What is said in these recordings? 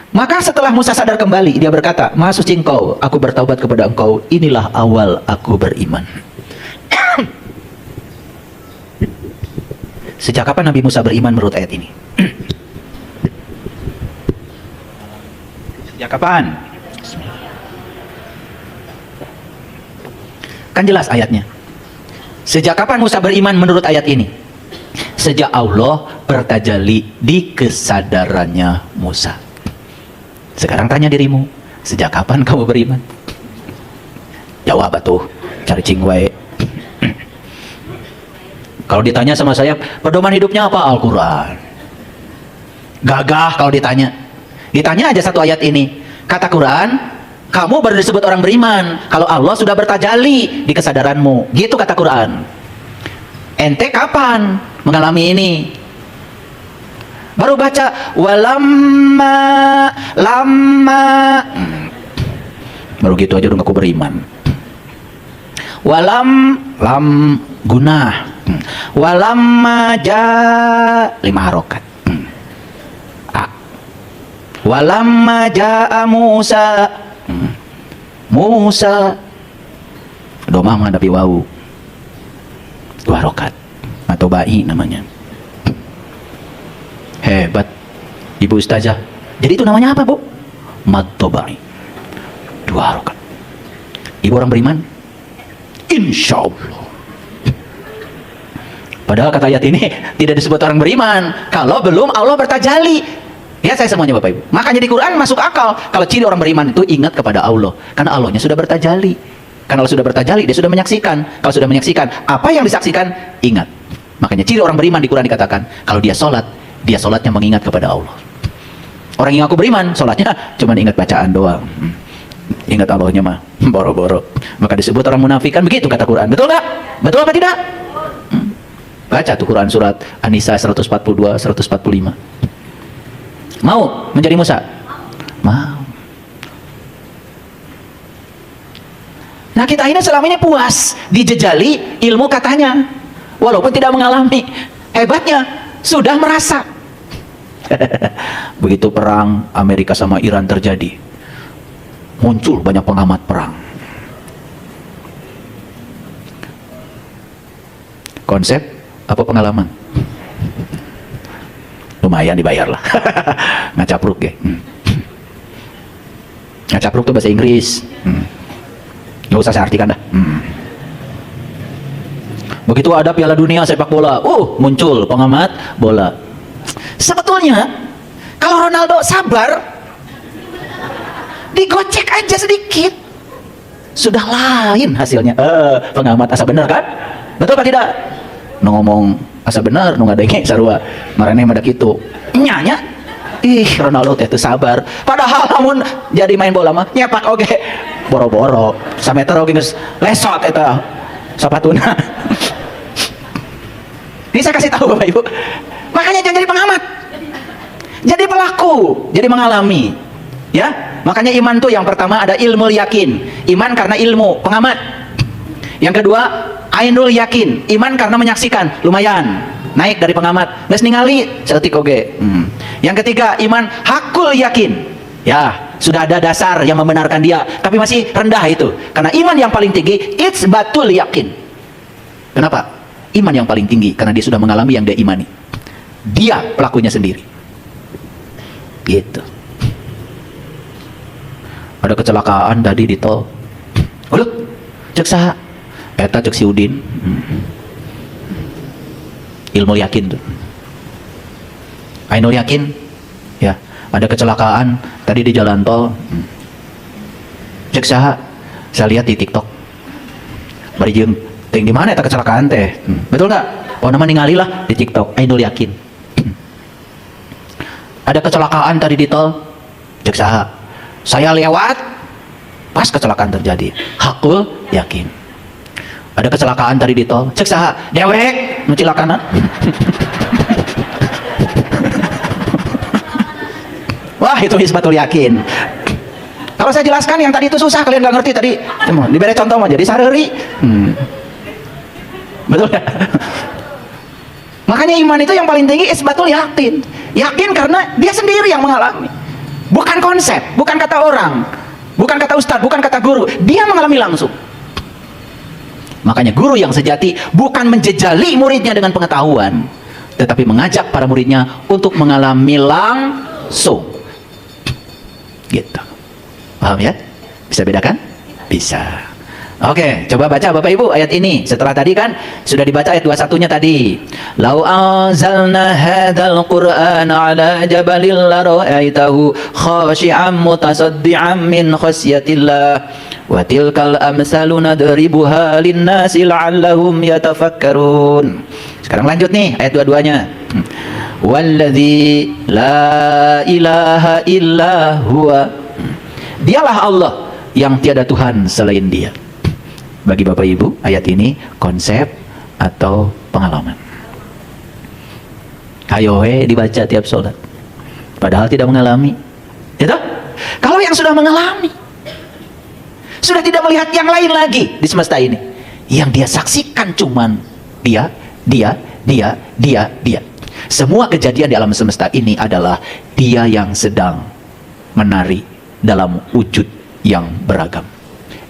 Maka setelah Musa sadar kembali, dia berkata, Maha suci Engkau, aku bertaubat kepada Engkau, inilah awal aku beriman. Sejak kapan Nabi Musa beriman menurut ayat ini? Sejak kapan? Kan jelas ayatnya. Sejak kapan Musa beriman menurut ayat ini? Sejak Allah bertajalli di kesadarannya Musa. Sekarang tanya dirimu, sejak kapan kamu beriman? Jawab atuh, cari cingwai. Kalau ditanya sama saya, pedoman hidupnya apa? Al-Quran. Gagah kalau ditanya. Ditanya aja satu ayat ini. Kata Quran, kamu baru disebut orang beriman kalau Allah sudah bertajalli di kesadaranmu. Gitu kata Quran. Ente kapan mengalami ini? Baru baca walamma lama. Baru gitu aja udah ngaku beriman. Lam gunah. Walamma ja 5 harokat. Walamma jaa Musa. Musa domah menghadapi wau 2 harokat atau bai namanya. Hebat Ibu Ustazah. Jadi itu namanya apa, Bu? Mad-Tobai. 2 harokat. Ibu orang beriman? Insya Allah. Padahal kata ayat ini tidak disebut orang beriman kalau belum Allah bertajalli. Ya saya semuanya Bapak Ibu. Makanya di Quran masuk akal kalau ciri orang beriman itu ingat kepada Allah. Karena Allahnya sudah bertajalli. Karena Allah sudah bertajalli, dia sudah menyaksikan. Kalau sudah menyaksikan, apa yang disaksikan? Ingat. Makanya ciri orang beriman di Quran dikatakan, kalau dia sholat, dia sholatnya mengingat kepada Allah. Orang yang aku beriman, sholatnya cuma ingat bacaan doang. Ingat Allahnya mah boro-boro. Maka disebut orang munafik kan begitu kata Quran. Betul nggak? Betul apa tidak? Baca tuh Quran surat An-Nisa 142, 145. Mau menjadi Musa? Mau. Nah kita ini selama ini puas dijejali ilmu katanya, walaupun tidak mengalami. Hebatnya sudah merasa. Begitu perang Amerika sama Iran terjadi, muncul banyak pengamat perang. Konsep apa pengalaman? Lumayan dibayar lah. Ngacapruk ya. Ngacapruk tuh bahasa Inggris. Nggak usah saya artikan dah. Begitu ada Piala Dunia sepak bola, muncul pengamat bola. Sebetulnya kalau Ronaldo sabar, digocek aja sedikit, sudah lain hasilnya. Pengamat asa bener kan? Betul apa tidak? Ngomong asa bener, ngadenge sarua marane mada kitu. Nyanya, Ronaldo teh teu sabar. Padahal lamun jadi main bola mah nyepak oge boro-boro. Sameter oge geus lesot eta sapatuna. Ini saya kasih tahu Bapak Ibu. Makanya jangan jadi pengamat. Jadi pelaku, jadi mengalami. Ya, makanya iman tuh yang pertama ada ilmu yakin. Iman karena ilmu, pengamat. Yang kedua, ainul yakin, iman karena menyaksikan, lumayan naik dari pengamat, geus ningali seetik oge. Yang ketiga, iman hakul yakin. Ya, sudah ada dasar yang membenarkan dia, tapi masih rendah itu. Karena iman yang paling tinggi, it's batul yakin. Kenapa? Iman yang paling tinggi karena dia sudah mengalami yang dia imani. Dia pelakunya sendiri. Gitu. Ada kecelakaan tadi di tol. Waduh, cek saha? Eta cek si Udin. Ilmu yakin tuh. Ainul yakin. Ya, ada kecelakaan tadi di jalan tol. Cek saha? Saya lihat di TikTok. Bari jeung teuing di mana eta kecelakaan teh? Betul nggak? Oh nama ningali lah di TikTok. Ainul yakin. Ada kecelakaan tadi di tol. Cek saha? Saya lewat pas kecelakaan terjadi. Hakul yakin. Ada kecelakaan tadi di tol. Cek saha? Dewek nu cilakana. Wah itu isbatul yakin. Kalau saya jelaskan yang tadi itu susah, kalian nggak ngerti tadi. Diberi contoh aja di sareri. Betul ya? Makanya iman itu yang paling tinggi isbatul yakin. Yakin karena dia sendiri yang mengalami. Bukan konsep, bukan kata orang, bukan kata ustadz, bukan kata guru. Dia mengalami langsung. Makanya guru yang sejati bukan menjejali muridnya dengan pengetahuan, tetapi mengajak para muridnya untuk mengalami langsung. Gitu. Paham ya? Bisa bedakan? Bisa. Oke, coba baca Bapak Ibu ayat ini. Setelah tadi kan sudah dibaca ayat 21-nya tadi. Lau anzalna hadzal qur'ana ala jabalin la ra'aitahu khashi'an mutasaddian min khasyatillah wa tilkal amsalu nadribuha lin-nasi la'allahum yatafakkarun. Sekarang lanjut nih ayat 22-nya. Walladzi la ilaha illa huwa. Dialah Allah yang tiada Tuhan selain Dia. Bagi Bapak Ibu, ayat ini konsep atau pengalaman. Ayo dibaca tiap sholat. Padahal tidak mengalami. Ya toh? Kalau yang sudah mengalami, sudah tidak melihat yang lain lagi di semesta ini. Yang dia saksikan cuman dia. Semua kejadian di alam semesta ini adalah dia yang sedang menari dalam wujud yang beragam.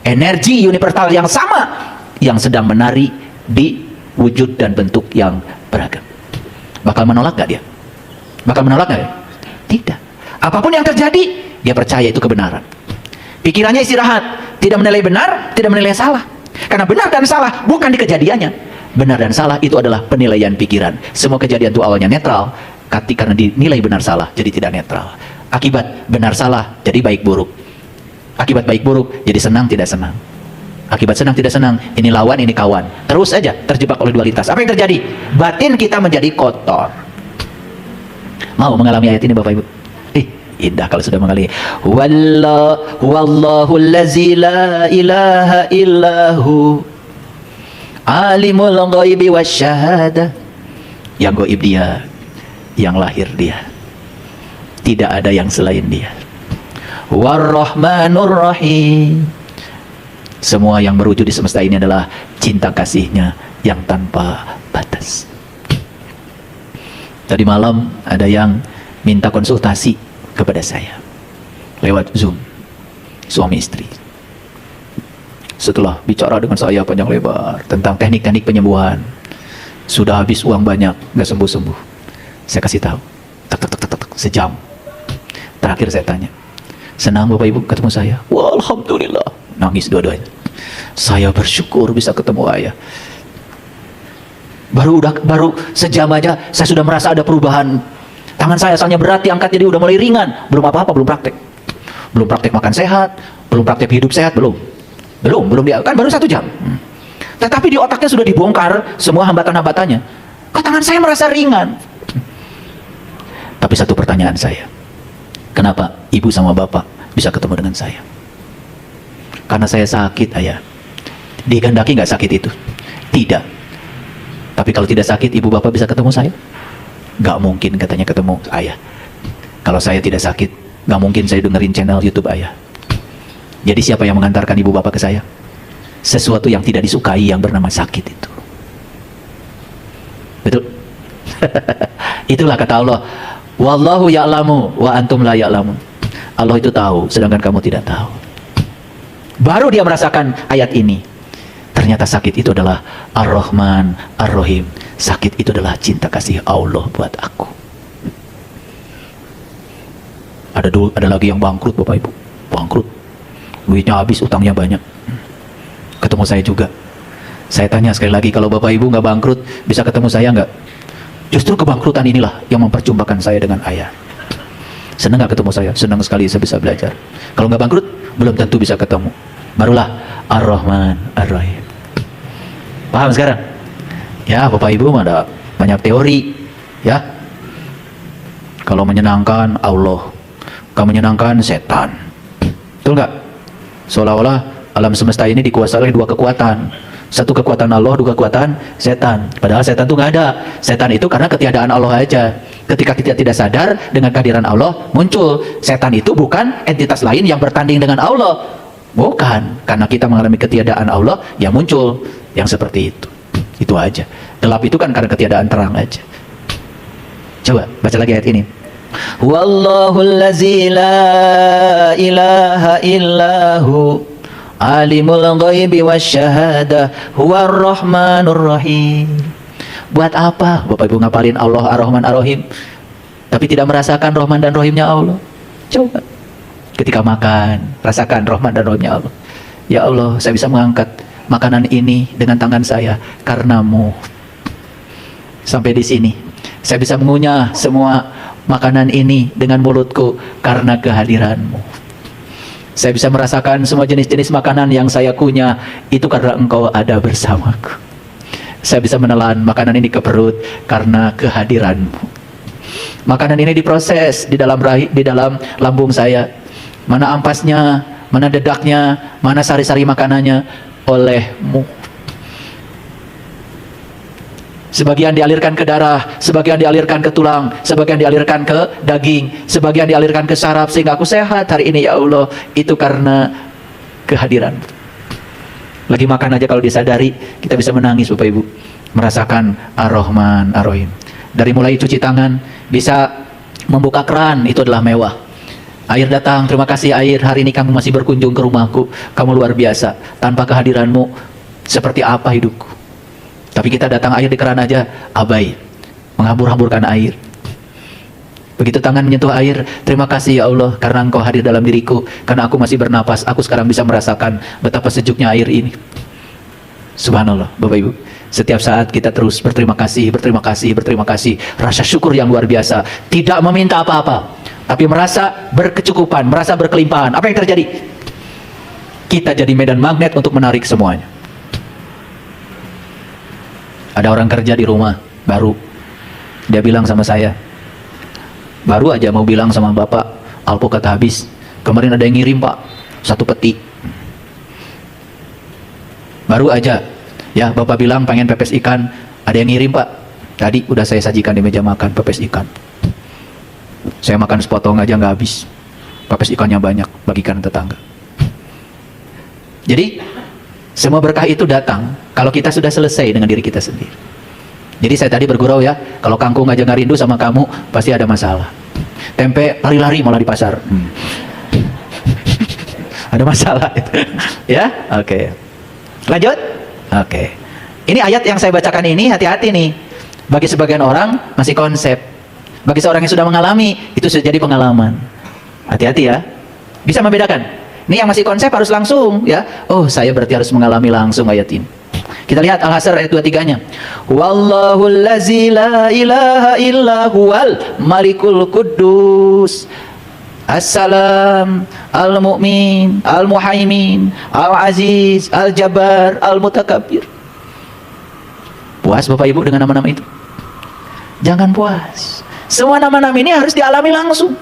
Energi universal yang sama yang sedang menari di wujud dan bentuk yang beragam. Bakal menolak gak dia? Bakal menolak gak? Tidak. Apapun yang terjadi, dia percaya itu kebenaran. Pikirannya istirahat, tidak menilai benar, tidak menilai salah. Karena benar dan salah bukan di kejadiannya. Benar dan salah itu adalah penilaian pikiran. Semua kejadian itu awalnya netral, karena dinilai benar salah jadi tidak netral. Akibat benar salah jadi baik buruk. Akibat baik buruk jadi senang tidak senang. Akibat senang tidak senang, ini lawan ini kawan. Terus saja terjebak oleh dualitas. Apa yang terjadi? Batin kita menjadi kotor. Mau mengalami ayat ini Bapak Ibu? Indah kalau sudah mengalami. Wallahu allazi la ilaha illahu alimul ghaibi wasyahadah. Yang gaib dia, yang lahir dia. Tidak ada yang selain dia. War-Rahmanur Rahim. Semua yang berwujud di semesta ini adalah cinta kasihnya yang tanpa batas. Tadi malam ada yang minta konsultasi kepada saya lewat Zoom, suami istri. Setelah bicara dengan saya panjang lebar tentang teknik-teknik penyembuhan, sudah habis uang banyak, nggak sembuh-sembuh. Saya kasih tahu, sejam. Terakhir saya tanya, senang Bapak Ibu ketemu saya? Wah, alhamdulillah. Nangis dua-duanya. Saya bersyukur bisa ketemu ayah. Baru sejam aja saya sudah merasa ada perubahan. Tangan saya asalnya berat diangkat jadi udah mulai ringan. Belum apa-apa, belum praktek. Belum praktek makan sehat, belum praktek hidup sehat, belum dia kan baru 1 jam. Tetapi di otaknya sudah dibongkar semua hambatan-hambatannya. Kok tangan saya merasa ringan? Tapi satu pertanyaan saya, kenapa ibu sama bapak bisa ketemu dengan saya? Karena saya sakit, ayah. Dikehendaki nggak sakit itu? Tidak. Tapi kalau tidak sakit, ibu bapak bisa ketemu saya? Nggak mungkin katanya ketemu ayah. Kalau saya tidak sakit, nggak mungkin saya dengerin channel YouTube ayah. Jadi siapa yang mengantarkan ibu bapak ke saya? Sesuatu yang tidak disukai yang bernama sakit itu. Betul? Itulah kata Allah. Wallahu ya'lamu wa antum la ya'lamun. Allah itu tahu, sedangkan kamu tidak tahu. Baru dia merasakan ayat ini. Ternyata sakit itu adalah Ar-Rahman, Ar-Rahim. Sakit itu adalah cinta kasih Allah buat aku. Ada lagi yang bangkrut Bapak Ibu. Bangkrut. Duitnya habis, utangnya banyak. Ketemu saya juga. Saya tanya sekali lagi, kalau Bapak Ibu nggak bangkrut, bisa ketemu saya nggak? Justru kebangkrutan inilah yang memperjumpakan saya dengan ayah. Senang nggak ketemu saya? Senang sekali saya bisa belajar. Kalau nggak bangkrut, belum tentu bisa ketemu. Barulah Ar-Rahman, Ar-Rahim. Paham sekarang? Ya, Bapak Ibu ada banyak teori. Ya, kalau menyenangkan Allah, kalau menyenangkan setan. Betul nggak? Seolah-olah alam semesta ini dikuasai oleh 2 kekuatan. Satu kekuatan Allah, 2 kekuatan setan. Padahal setan itu nggak ada. Setan itu karena ketiadaan Allah aja. Ketika kita tidak sadar dengan kehadiran Allah, muncul. Setan itu bukan entitas lain yang bertanding dengan Allah. Bukan. Karena kita mengalami ketiadaan Allah, yang muncul yang seperti itu. Itu aja. Gelap itu kan karena ketiadaan terang aja. Coba baca lagi ayat ini. Wallahul ladzi la ilaha illahu alimul ghaibi wasyahadah huwar rahmanur rahim. Buat apa Bapak Ibu ngapalin Allah Ar-Rahman Ar-Rahim tapi tidak merasakan Rahman dan Rahimnya Allah? Coba ketika makan, rasakan Rahman dan Rahimnya Allah. Ya Allah, saya bisa mengangkat makanan ini dengan tangan saya karenamu. Sampai di sini saya bisa mengunyah semua makanan ini dengan mulutku karena kehadiranmu. Saya bisa merasakan semua jenis-jenis makanan yang saya kunyah itu karena engkau ada bersamaku. Saya bisa menelan makanan ini ke perut karena kehadiranmu. Makanan ini diproses di dalam lambung saya. Mana ampasnya, mana dedaknya, mana sari-sari makanannya olehmu. Sebagian dialirkan ke darah, sebagian dialirkan ke tulang, sebagian dialirkan ke daging, sebagian dialirkan ke saraf sehingga aku sehat hari ini ya Allah. Itu karena kehadiran. Lagi makan aja kalau disadari kita bisa menangis Bapak Ibu, merasakan Ar-Rahman Ar-Rahim. Dari mulai cuci tangan, bisa membuka keran, itu adalah mewah. Air datang, terima kasih air, hari ini kamu masih berkunjung ke rumahku, kamu luar biasa. Tanpa kehadiranmu seperti apa hidupku? Tapi kita datang air di keran aja, abai, menghambur-hamburkan air. Begitu tangan menyentuh air, terima kasih ya Allah karena engkau hadir dalam diriku. Karena aku masih bernapas, aku sekarang bisa merasakan betapa sejuknya air ini. Subhanallah Bapak Ibu, setiap saat kita terus berterima kasih, berterima kasih, berterima kasih. Rasa syukur yang luar biasa, tidak meminta apa-apa, tapi merasa berkecukupan, merasa berkelimpahan. Apa yang terjadi? Kita jadi medan magnet untuk menarik semuanya. Ada orang kerja di rumah baru, dia bilang sama saya, baru aja mau bilang sama bapak, alpukat habis, kemarin ada yang ngirim pak, 1 peti. Baru aja ya bapak bilang pengen pepes ikan, ada yang ngirim pak, tadi udah saya sajikan di meja makan pepes ikan. Saya makan sepotong aja nggak habis, pepes ikannya banyak, bagikan tetangga. Jadi semua berkah itu datang kalau kita sudah selesai dengan diri kita sendiri. Jadi saya tadi bergurau ya, kalau kangkung aja nggak rindu sama kamu, pasti ada masalah. Tempe lari-lari malah di pasar. Ada masalah itu. Ya, oke. Lanjut. Oke. Ini ayat yang saya bacakan ini, hati-hati nih. Bagi sebagian orang masih konsep. Bagi seorang yang sudah mengalami, itu sudah jadi pengalaman. Hati-hati ya. Bisa membedakan. Ini yang masih konsep harus langsung ya. Oh, saya berarti harus mengalami langsung ayat ini. Kita lihat Al-Hasr ayat 23-nya. Wallahul ladzi la ilaha illa huwal malikul quddus. Assalam al-mu'min, al-muhaimin, al-aziz, al-jabbar, al-mutakabbir. Puas Bapak Ibu dengan nama-nama itu? Jangan puas. Semua nama-nama ini harus dialami langsung.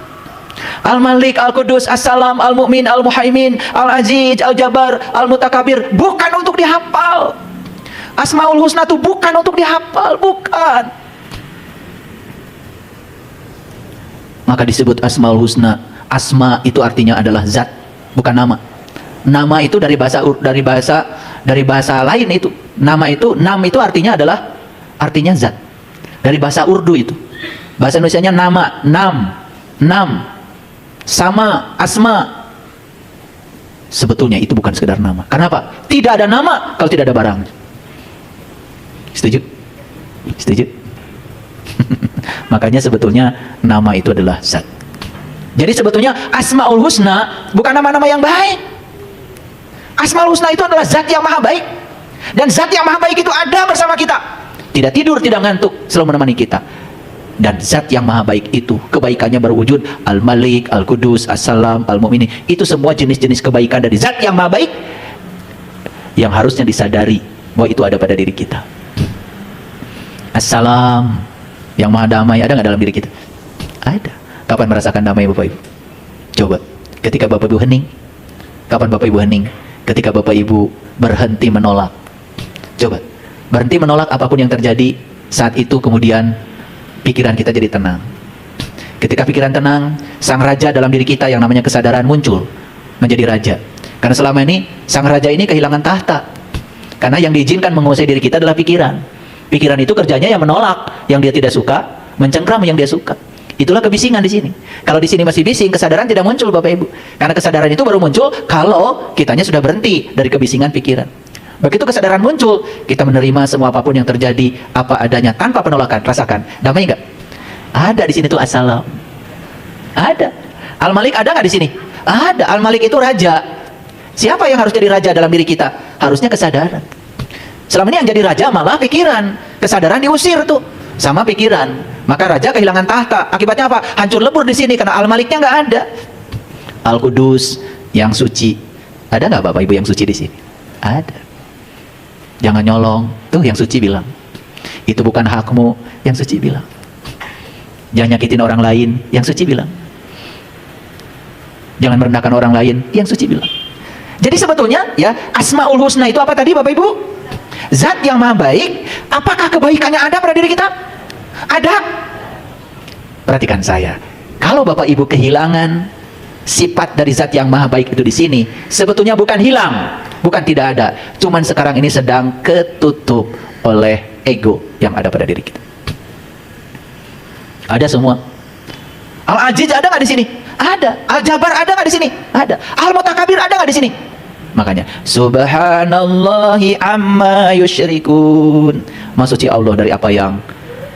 Al-Malik, Al-Qudus, As-Salam, Al-Mu'min, Al-Muhaimin, Al-Aziz, Al-Jabbar, Al-Mutakabir. Bukan untuk dihafal. Asmaul Husna itu bukan untuk dihafal, bukan. Maka disebut Asmaul Husna. Asma itu artinya adalah zat, bukan nama. Nama itu dari bahasa lain itu. Nama itu, nam itu artinya zat. Dari bahasa Urdu itu. Bahasa Indonesianya nama, nam, sama, asma. Sebetulnya itu bukan sekedar nama. Kenapa? Tidak ada nama kalau tidak ada barang. Setuju? Setuju? Makanya sebetulnya nama itu adalah zat. Jadi sebetulnya Asmaul Husna bukan nama-nama yang baik. Asmaul Husna itu adalah zat yang maha baik. Dan zat yang maha baik itu ada bersama kita. Tidak tidur, tidak ngantuk, selalu menemani kita. Dan zat yang maha baik itu kebaikannya berwujud Al-Malik, Al-Qudus, As-Salam, Al-Mu'minin. Itu semua jenis-jenis kebaikan dari zat yang maha baik yang harusnya disadari bahwa itu ada pada diri kita. As-Salam yang maha damai ada nggak dalam diri kita? Ada. Kapan merasakan damai Bapak Ibu? Coba. Ketika Bapak Ibu hening. Kapan Bapak Ibu hening? Ketika Bapak Ibu berhenti menolak. Coba. Berhenti menolak apapun yang terjadi saat itu, kemudian pikiran kita jadi tenang. Ketika pikiran tenang, sang raja dalam diri kita yang namanya kesadaran muncul menjadi raja. Karena selama ini sang raja ini kehilangan tahta. Karena yang diizinkan menguasai diri kita adalah pikiran. Pikiran itu kerjanya yang menolak yang dia tidak suka, mencengkram yang dia suka. Itulah kebisingan di sini. Kalau di sini masih bising, kesadaran tidak muncul Bapak Ibu. Karena kesadaran itu baru muncul kalau kitanya sudah berhenti dari kebisingan pikiran. Begitu kesadaran muncul, kita menerima semua apapun yang terjadi apa adanya tanpa penolakan. Rasakan, damai nggak? Ada di sini tuh assalam. Ada. Al-Malik ada nggak di sini? Ada. Al-Malik itu raja. Siapa yang harus jadi raja dalam diri kita? Harusnya kesadaran. Selama ini yang jadi raja malah pikiran. Kesadaran diusir tuh sama pikiran. Maka raja kehilangan tahta. Akibatnya apa? Hancur lebur di sini karena Al-Maliknya nggak ada. Al-Qudus yang suci. Ada nggak Bapak Ibu yang suci di sini? Ada. Jangan nyolong. Tuh yang suci bilang. Itu bukan hakmu. Yang suci bilang. Jangan nyakitin orang lain. Yang suci bilang. Jangan merendahkan orang lain. Yang suci bilang. Jadi sebetulnya ya Asmaul Husna itu apa tadi Bapak Ibu? Zat yang maha baik. Apakah kebaikannya ada pada diri kita? Ada. Perhatikan saya. Kalau Bapak Ibu kehilangan sifat dari zat yang maha baik itu di sini, sebetulnya bukan hilang, bukan tidak ada. Cuman sekarang ini sedang ketutup oleh ego yang ada pada diri kita. Ada semua. Al-Aziz ada nggak di sini? Ada. Al-Jabar ada nggak di sini? Ada. Al-Mutakabir ada nggak di sini? Makanya subhanallahi amma yusyrikun. Maha suci Allah dari apa yang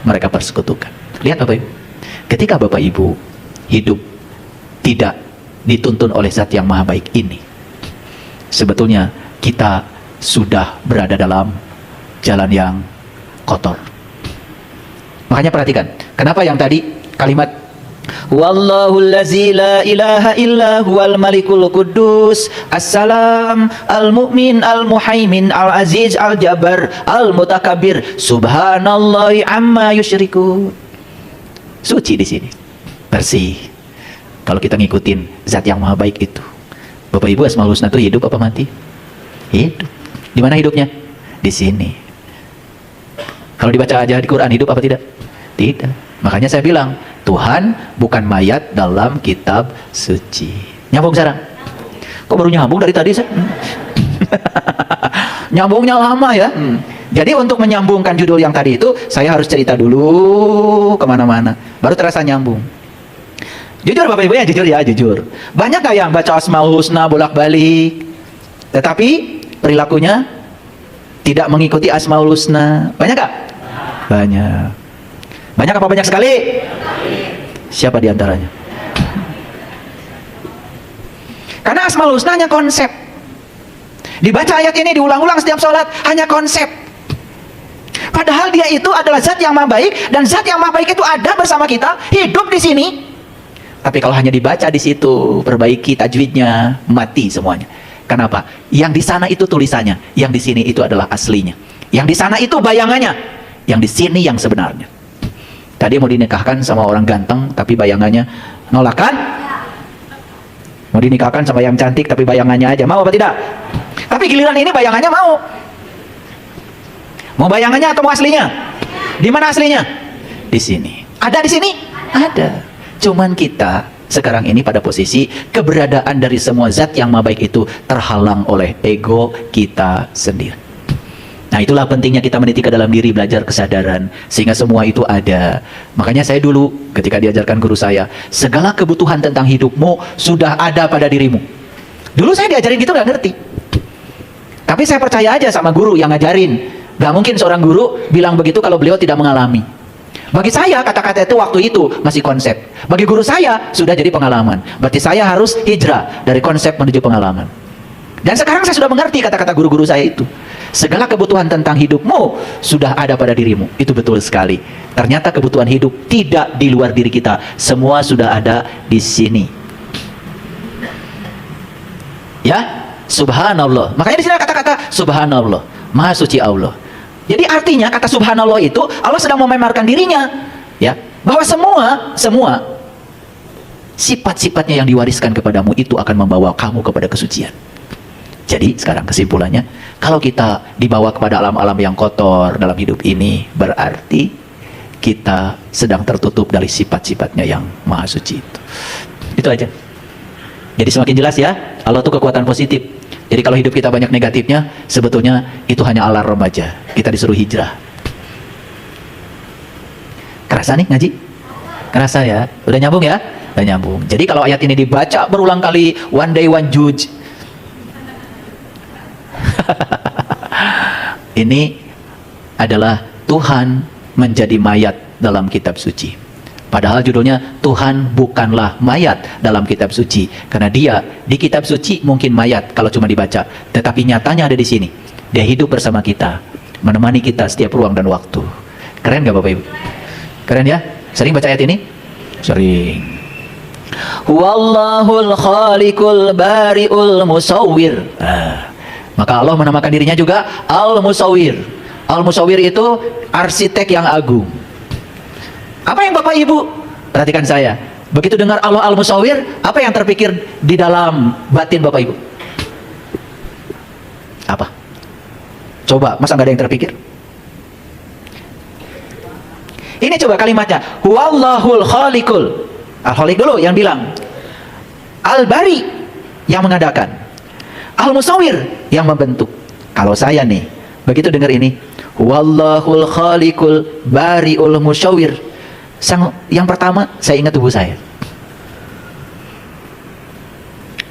mereka persekutukan. Lihat Bapak Ibu. Ketika Bapak Ibu hidup tidak dituntun oleh zat yang maha baik ini, sebetulnya kita sudah berada dalam jalan yang kotor. Makanya perhatikan, kenapa yang tadi kalimat Wallahul ladzi la ilaha illa huwal malikul quddus assalam al-mu'min al-muhaimin al-aziz al-jabbar al-mutakabbir subhanallahi amma yusyrikun. Suci di sini, bersih. Kalau kita ngikutin zat yang maha baik itu. Bapak Ibu, Asmaul Husna itu hidup apa mati? Hidup. Di mana hidupnya? Di sini. Kalau dibaca aja di Quran, hidup apa tidak? Tidak. Makanya saya bilang, Tuhan bukan mayat dalam kitab suci. Nyambung sekarang? Kok baru nyambung dari tadi? Nyambungnya lama ya. Jadi untuk menyambungkan judul yang tadi itu, saya harus cerita dulu kemana-mana. Baru terasa nyambung. Jujur Bapak Ibu ya, jujur ya, jujur. Banyak gak yang baca Asmaul Husna bolak-balik, tetapi perilakunya tidak mengikuti Asmaul Husna? Banyak gak? Banyak. Banyak apa banyak sekali? Siapa diantaranya? Karena Asmaul Husna hanya konsep. Dibaca ayat ini diulang-ulang setiap sholat, hanya konsep. Padahal dia itu adalah zat yang maha baik, dan zat yang maha baik itu ada bersama kita, hidup di sini. Tapi kalau hanya dibaca di situ, perbaiki tajwidnya, mati semuanya. Kenapa? Yang di sana itu tulisannya, yang di sini itu adalah aslinya. Yang di sana itu bayangannya, yang di sini yang sebenarnya. Tadi mau dinikahkan sama orang ganteng, tapi bayangannya nolak kan? Mau dinikahkan sama yang cantik, tapi bayangannya aja. Mau apa tidak? Tapi giliran ini bayangannya mau. Mau bayangannya atau mau aslinya? Di mana aslinya? Di sini. Ada di sini? Ada. Cuman kita sekarang ini pada posisi keberadaan dari semua zat yang maha baik itu terhalang oleh ego kita sendiri. Nah, itulah pentingnya kita meniti ke dalam diri, belajar kesadaran, sehingga semua itu ada. Makanya saya dulu ketika diajarkan guru saya, segala kebutuhan tentang hidupmu sudah ada pada dirimu. Dulu saya diajarin gitu nggak ngerti. Tapi saya percaya aja sama guru yang ngajarin. Gak mungkin seorang guru bilang begitu kalau beliau tidak mengalami. Bagi saya kata-kata itu waktu itu masih konsep. Bagi guru saya sudah jadi pengalaman. Berarti saya harus hijrah dari konsep menuju pengalaman. Dan sekarang saya sudah mengerti kata-kata guru-guru saya itu. Segala kebutuhan tentang hidupmu sudah ada pada dirimu. Itu betul sekali. Ternyata kebutuhan hidup tidak di luar diri kita. Semua sudah ada di sini. Ya, subhanallah. Makanya di sini kata-kata subhanallah, maha suci Allah. Jadi artinya kata subhanallah itu Allah sedang memamerkan dirinya, ya, bahwa semua sifat-sifatnya yang diwariskan kepadamu itu akan membawa kamu kepada kesucian. Jadi sekarang kesimpulannya, kalau kita dibawa kepada alam-alam yang kotor dalam hidup ini, berarti kita sedang tertutup dari sifat-sifatnya yang maha suci itu. Itu aja. Jadi semakin jelas ya, Allah itu kekuatan positif. Jadi kalau hidup kita banyak negatifnya, sebetulnya itu hanya alarm aja. Kita disuruh hijrah. Kerasa nih ngaji? Kerasa ya? Udah nyambung ya? Udah nyambung. Jadi kalau ayat ini dibaca berulang kali, one day one judge. Ini adalah Tuhan menjadi mayat dalam kitab suci. Padahal judulnya Tuhan bukanlah mayat dalam kitab suci. Karena dia di kitab suci mungkin mayat kalau cuma dibaca. Tetapi nyatanya ada di sini. Dia hidup bersama kita, menemani kita setiap ruang dan waktu. Keren gak Bapak Ibu? Keren ya? Sering baca ayat ini? Sering. Wallahul khaliqul bari'ul musawwir. Maka Allah menamakan dirinya juga Al-Musawwir. Al-Musawwir itu arsitek yang agung. Apa yang Bapak Ibu? Perhatikan saya. Begitu dengar Allah Al-Musawwir, apa yang terpikir di dalam batin Bapak Ibu? Apa? Coba, masa nggak ada yang terpikir? Ini coba kalimatnya. Wallahul khaliqul. Al-Khaliq dulu yang bilang. Al-Bari yang mengadakan. Al-Musawwir yang membentuk. Kalau saya nih, begitu dengar ini, Wallahul khaliqul bari'ul musawwir. Yang pertama, saya ingat tubuh saya.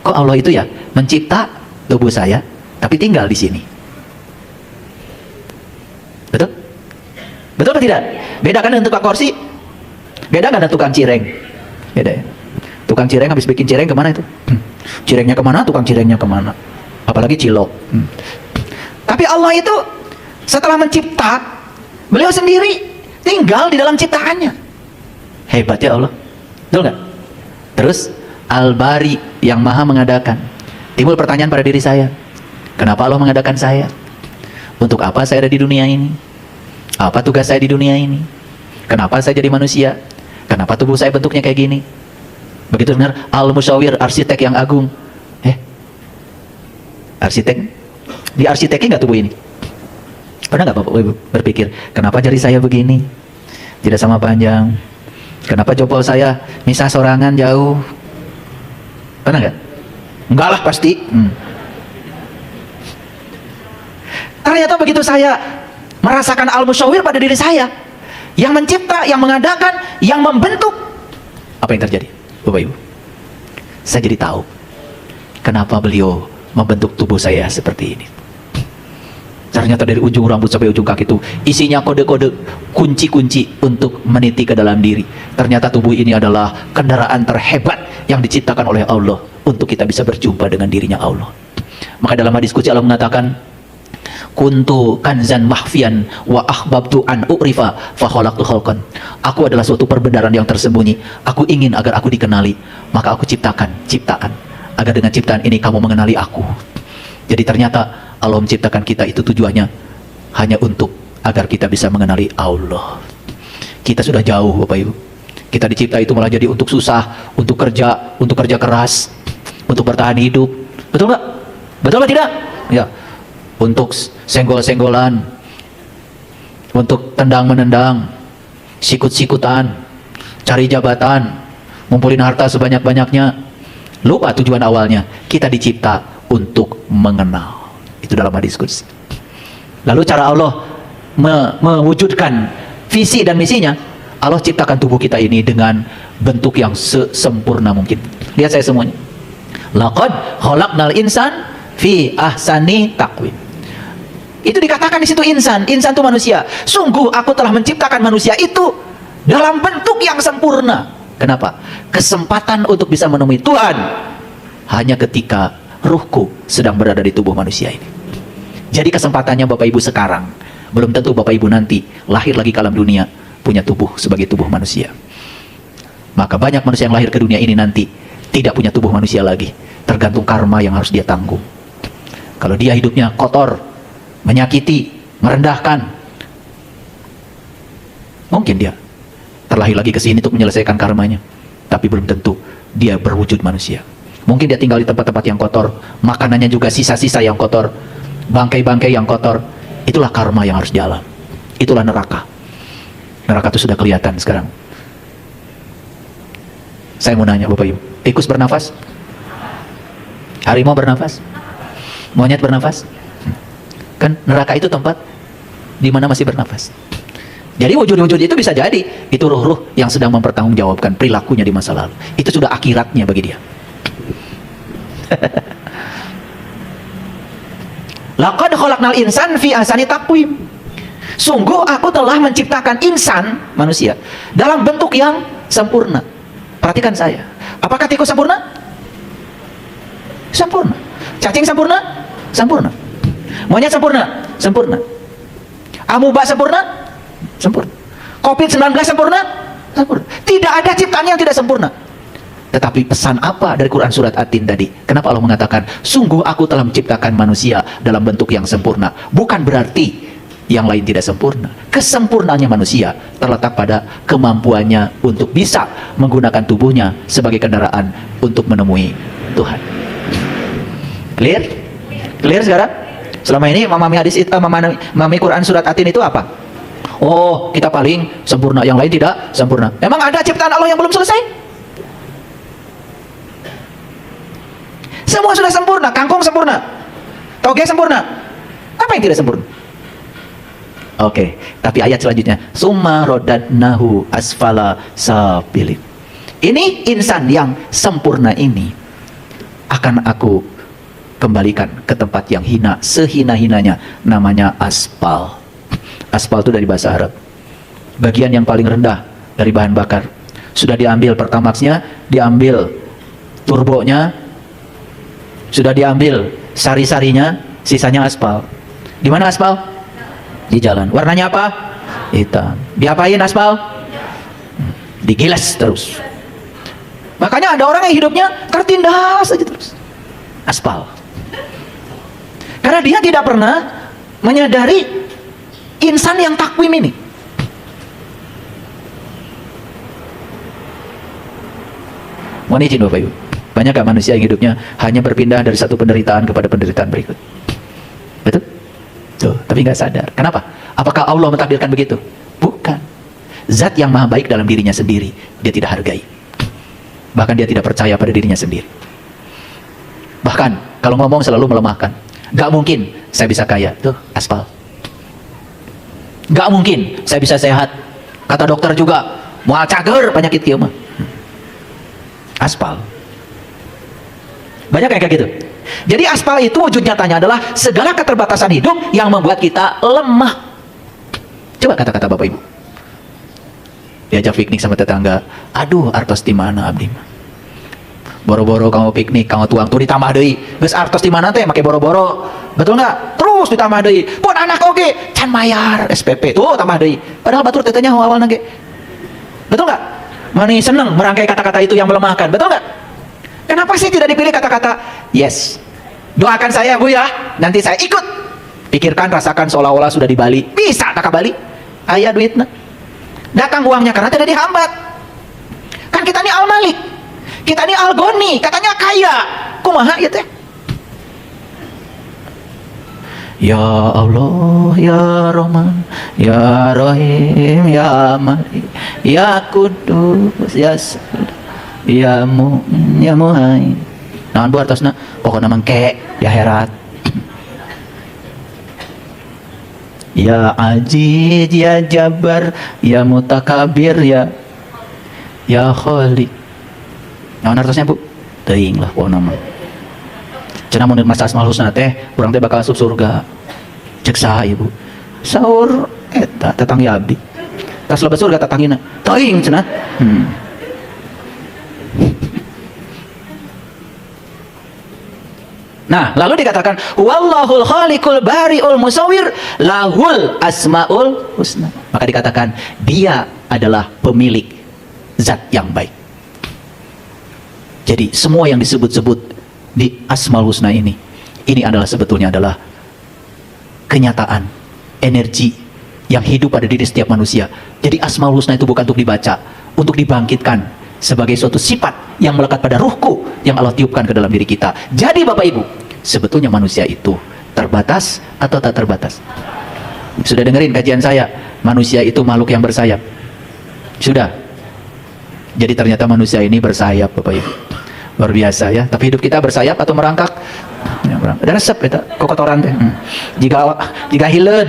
Kok Allah itu ya mencipta tubuh saya, tapi tinggal di sini? Betul? Betul atau tidak? Beda kan dengan tukang kursi? Beda nggak dengan tukang cireng? Beda ya? Tukang cireng habis bikin cireng kemana itu? Cirengnya kemana? Tukang cirengnya kemana? Apalagi cilok. Tapi Allah itu setelah mencipta, beliau sendiri tinggal di dalam ciptaannya. Hebat ya Allah. Betul nggak? Terus Al-Bari yang maha mengadakan. Timbul pertanyaan pada diri saya, kenapa Allah mengadakan saya? Untuk apa saya ada di dunia ini? Apa tugas saya di dunia ini? Kenapa saya jadi manusia? Kenapa tubuh saya bentuknya kayak gini? Begitu dengar Al-Musawwir, arsitek yang agung. Arsitek? Di arsiteknya nggak tubuh ini? Pernah nggak Bapak Ibu berpikir, kenapa jari saya begini? Tidak sama panjang. Kenapa jempol saya misah sorangan jauh? Pernah nggak? Enggak lah pasti. Ternyata begitu saya merasakan Al-Musawwir pada diri saya, yang mencipta, yang mengadakan, yang membentuk, apa yang terjadi Bapak Ibu? Saya jadi tahu kenapa beliau membentuk tubuh saya seperti ini. Ternyata dari ujung rambut sampai ujung kaki itu isinya kode-kode, kunci-kunci untuk meniti ke dalam diri. Ternyata tubuh ini adalah kendaraan terhebat yang diciptakan oleh Allah untuk kita bisa berjumpa dengan dirinya Allah. Maka dalam hadis qudsi Allah mengatakan, kuntu kanzan mahfian wa ahbabtu an u'rifa fa khalaqtu khalqan. Aku adalah suatu perbendaharaan yang tersembunyi. Aku ingin agar aku dikenali, maka aku ciptakan ciptaan agar dengan ciptaan ini kamu mengenali aku. Jadi ternyata Allah menciptakan kita itu tujuannya hanya untuk agar kita bisa mengenali Allah. Kita sudah jauh Bapak Ibu. Kita dicipta itu malah jadi untuk susah, untuk kerja keras, untuk bertahan hidup. Betul nggak? Betul nggak tidak? Ya. Untuk senggol-senggolan, untuk tendang-menendang, sikut-sikutan, cari jabatan, ngumpulin harta sebanyak-banyaknya. Lupa tujuan awalnya. Kita dicipta untuk mengenal. Itu dalam hadis qudsi. Lalu cara Allah mewujudkan visi dan misinya, Allah ciptakan tubuh kita ini dengan bentuk yang sesempurna mungkin. Lihat saya semuanya. Laqad khalaqnal insan fi ahsani taqwim. Itu dikatakan di situ insan. Insan itu manusia. Sungguh aku telah menciptakan manusia itu dalam bentuk yang sempurna. Kenapa? Kesempatan untuk bisa menemui Tuhan hanya ketika ruhku sedang berada di tubuh manusia ini. Jadi kesempatannya Bapak Ibu sekarang, belum tentu Bapak Ibu nanti lahir lagi ke alam dunia punya tubuh sebagai tubuh manusia. Maka banyak manusia yang lahir ke dunia ini nanti tidak punya tubuh manusia lagi, tergantung karma yang harus dia tanggung. Kalau dia hidupnya kotor, menyakiti, merendahkan, mungkin dia terlahir lagi ke sini untuk menyelesaikan karmanya, tapi belum tentu dia berwujud manusia. Mungkin dia tinggal di tempat-tempat yang kotor, makanannya juga sisa-sisa yang kotor, bangkai-bangkai yang kotor. Itulah karma yang harus jalan. Itulah neraka. Neraka itu sudah kelihatan sekarang. Saya mau nanya Bapak Ibu, tikus bernafas? Harimau bernafas? Monyet bernafas? Kan neraka itu tempat di mana masih bernafas. Jadi wujud-wujud itu bisa jadi itu ruh-ruh yang sedang mempertanggungjawabkan perilakunya di masa lalu. Itu sudah akhiratnya bagi dia. Laqad khalaqnal insan fi ahsani taqwim. Sungguh aku telah menciptakan insan, manusia, dalam bentuk yang sempurna. Perhatikan saya. Apakah tikus sempurna? Sempurna. Cacing sempurna? Sempurna. Monyet sempurna? Sempurna. Amuba sempurna? Sempurna. COVID-19 sempurna? Sempurna. Tidak ada ciptaan yang tidak sempurna. Tetapi pesan apa dari Quran surat At-Tin tadi? Kenapa Allah mengatakan, sungguh aku telah menciptakan manusia dalam bentuk yang sempurna? Bukan berarti yang lain tidak sempurna. Kesempurnaannya manusia terletak pada kemampuannya untuk bisa menggunakan tubuhnya sebagai kendaraan untuk menemui Tuhan. Clear? Clear sekarang? Selama ini memahami hadis itu, memahami Quran surat At-Tin itu apa? Oh, kita paling sempurna, yang lain tidak sempurna. Memang ada ciptaan Allah yang belum selesai? Semua sudah sempurna. Kangkung sempurna, toge sempurna. Apa yang tidak sempurna? Oke, tapi ayat selanjutnya, summa rodadnahu asfala sabilin. Ini insan yang sempurna ini akan aku kembalikan ke tempat yang hina, sehina-hinanya, namanya aspal. Aspal itu dari bahasa Arab, bagian yang paling rendah dari bahan bakar. Sudah diambil pertamaxnya, diambil turbonya, sudah diambil sari-sarinya, sisanya aspal. Di mana aspal? Di jalan. Warnanya apa? Hitam. Diapain aspal? Digiles terus. Makanya ada orang yang hidupnya tertindas saja terus. Aspal. Karena dia tidak pernah menyadari insan yang takwim ini. Mohon izin Bapak Ibu, banyakkah manusia yang hidupnya hanya berpindah dari satu penderitaan kepada penderitaan berikut? Betul? Tuh, tapi nggak sadar. Kenapa? Apakah Allah mentakdirkan begitu? Bukan. Zat yang maha baik dalam dirinya sendiri, dia tidak hargai. Bahkan dia tidak percaya pada dirinya sendiri. Bahkan kalau ngomong selalu melemahkan. Gak mungkin saya bisa kaya. Tuh, aspal. Gak mungkin saya bisa sehat. Kata dokter juga, mau cager penyakit kieu mah. Aspal. Banyak kayak gitu. Jadi aspal itu wujud nyatanya adalah segala keterbatasan hidup yang membuat kita lemah. Coba kata-kata Bapak Ibu. Diajak piknik sama tetangga, aduh artos di mana abdi mah. Boro-boro kamu piknik, kamu tuang tuh ditambah deui. Geus artos di mana teh make boro-boro. Betul nggak? Terus ditambah deui. Pun anak oge can mayar SPP tuh tambah deui. Padahal batur tetenya awalna ge. Betul nggak? Mani seneng merangkai kata-kata itu yang melemahkan. Betul nggak? Kenapa sih tidak dipilih kata-kata yes? Doakan saya Bu ya, nanti saya ikut. Pikirkan, rasakan seolah-olah sudah di Bali. Bisa tak ke Bali? Aya duitna. Datang uangnya karena tidak dihambat. Kan kita ini Al-Malik, kita ini Al-Ghani, katanya kaya. Kumaha ya teh? Ya Allah, ya Rahman, ya Rahim, ya Malik, ya Kudus, ya Salam, ya Mu'min, ya Muhai. Naon bu artosna? Pokoknya mengke ya herat. Ya Aziz, ya Jabbar, ya Mutakabir, ya Khaliq. Naon artosnya bu? Teuing lah pokona mah. Cenah mun masa Asmaul Husna teh urang teh bakal masuk surga. Cek saha ibu? Saur eta tatang abdi. Tas loba surga tatangina. Teuing cenah. Nah, lalu dikatakan wallahul khaliqul bari'ul musawwir lahul asmaul husna. Maka dikatakan dia adalah pemilik zat yang baik. Jadi semua yang disebut-sebut di Asmaul Husna ini adalah sebetulnya adalah kenyataan energi yang hidup pada diri setiap manusia. Jadi Asmaul Husna itu bukan untuk dibaca, untuk dibangkitkan sebagai suatu sifat yang melekat pada ruhku yang Allah tiupkan ke dalam diri kita. Jadi Bapak Ibu, sebetulnya manusia itu terbatas atau tak terbatas? Sudah dengerin kajian saya, manusia itu makhluk yang bersayap? Sudah. Jadi ternyata manusia ini bersayap Bapak Ibu. Luar biasa ya. Tapi hidup kita bersayap atau merangkak? Ya, merangkak. Ada resep eta kokotoran teh. Jika hileun.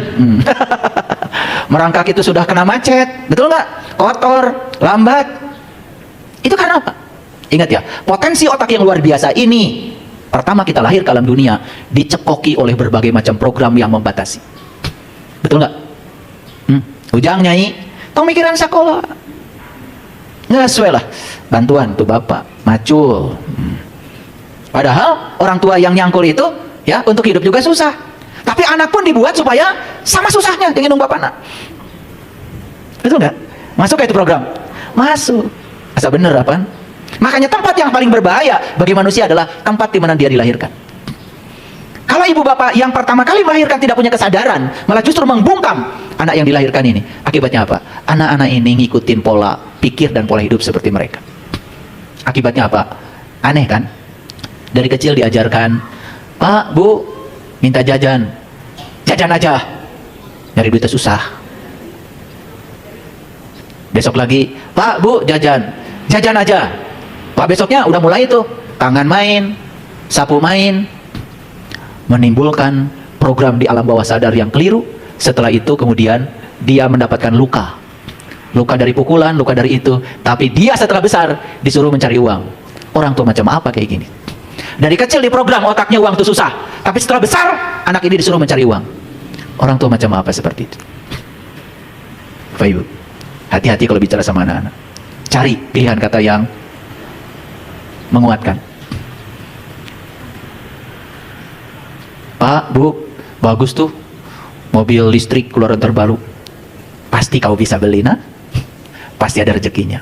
merangkak itu sudah kena macet, betul nggak? Kotor, lambat. Itu karena apa? Ingat ya, potensi otak yang luar biasa ini, pertama kita lahir ke alam dunia, dicekoki oleh berbagai macam program yang membatasi. Betul nggak? Ujang nyai, tong mikiran sekolah. Nggak sesuai lah. Bantuan tuh bapak, macul. Padahal orang tua yang nyangkul itu, ya untuk hidup juga susah. Tapi anak pun dibuat supaya sama susahnya dengan bapak anak. Betul nggak? Masuk ke itu program? Masuk. Asa bener apa? Makanya tempat yang paling berbahaya bagi manusia adalah tempat di mana dia dilahirkan. Kalau ibu bapak yang pertama kali melahirkan tidak punya kesadaran, malah justru membungkam anak yang dilahirkan ini. Akibatnya apa? Anak-anak ini ngikutin pola pikir dan pola hidup seperti mereka. Akibatnya apa? Aneh kan? Dari kecil diajarkan, Pak, Bu, minta jajan. Jajan aja. Nyari duitnya susah. Besok lagi, Pak, Bu, jajan. Jajan aja. Pak, besoknya udah mulai tuh. Tangan main, sapu main. Menimbulkan program di alam bawah sadar yang keliru. Setelah itu kemudian dia mendapatkan luka. Luka dari pukulan, luka dari itu. Tapi dia setelah besar disuruh mencari uang. Orang tua macam apa kayak gini? Dari kecil diprogram otaknya uang itu susah. Tapi setelah besar anak ini disuruh mencari uang. Orang tua macam apa seperti itu? Bapak Ibu, hati-hati kalau bicara sama anak-anak. Cari pilihan kata yang menguatkan. Pak, Bu, bagus tuh mobil listrik keluaran terbaru. Pasti kau bisa beli, nah? Pasti ada rezekinya.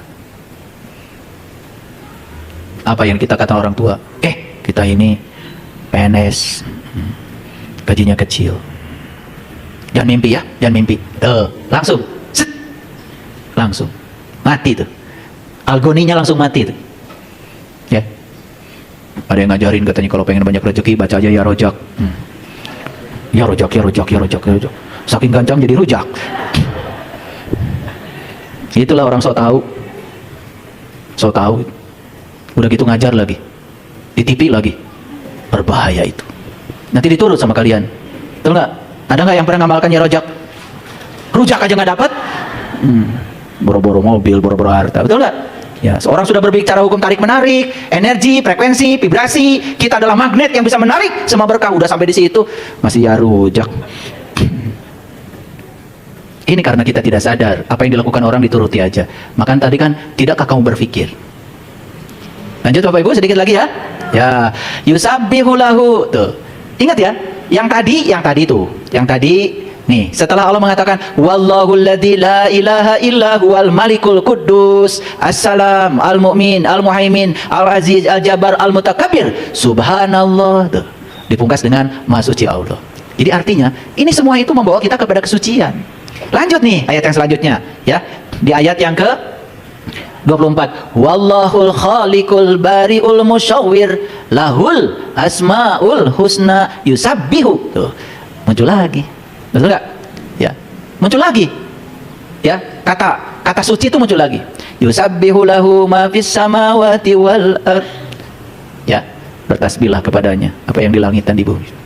Apa yang kita kata orang tua? Kita ini PNS, gajinya kecil. Jangan mimpi ya, jangan mimpi. Langsung, set. Langsung mati tuh. Algoninya langsung mati tuh. Ya. Ada yang ngajarin katanya kalau pengen banyak rezeki baca aja ya rojak. Ya rojak, ya rojak, ya rojak, ya rojak. Saking gancang jadi rojak. Itulah orang sok tahu. Sok tahu. Udah gitu ngajar lagi. Di TV lagi. Berbahaya itu. Nanti diturut sama kalian. Betul nggak? Ada nggak yang pernah ngamalkan ya rojak? Rujak aja nggak dapat. Boro-boro mobil, boro-boro harta. Betul nggak? Ya, seorang sudah berbicara hukum tarik menarik, energi, frekuensi, vibrasi. Kita adalah magnet yang bisa menarik semua berkah. Udah sampai di situ masih ya rujak. Ini karena kita tidak sadar apa yang dilakukan orang dituruti aja. Makanya tadi kan, tidakkah kamu berpikir? Lanjut Bapak Ibu sedikit lagi ya. Ya, yusabbihu lahu. Tuh. Ingat ya, yang tadi tuh. Yang tadi nih, setelah Allah mengatakan wallahu alladzi la ilaha illa huwal malikul quddus assalam al mu'min al muhaimin al aziz al jabbar al mutakabbir subhanallah. Tuh. Dipungkas dengan maha suci Allah. Jadi artinya ini semua itu membawa kita kepada kesucian. Lanjut nih ayat yang selanjutnya ya. Di ayat yang ke 24, wallahul khaliqul bari'ul musyawwir lahul asmaul husna yusabbihu. Tuh, muncul lagi. Betul enggak? Ya. Muncul lagi. Ya, kata suci itu muncul lagi. Yusabbihu lahu ma fis samawati wal ard. Ya, bertasbihlah kepadanya apa yang di langit dan di bumi.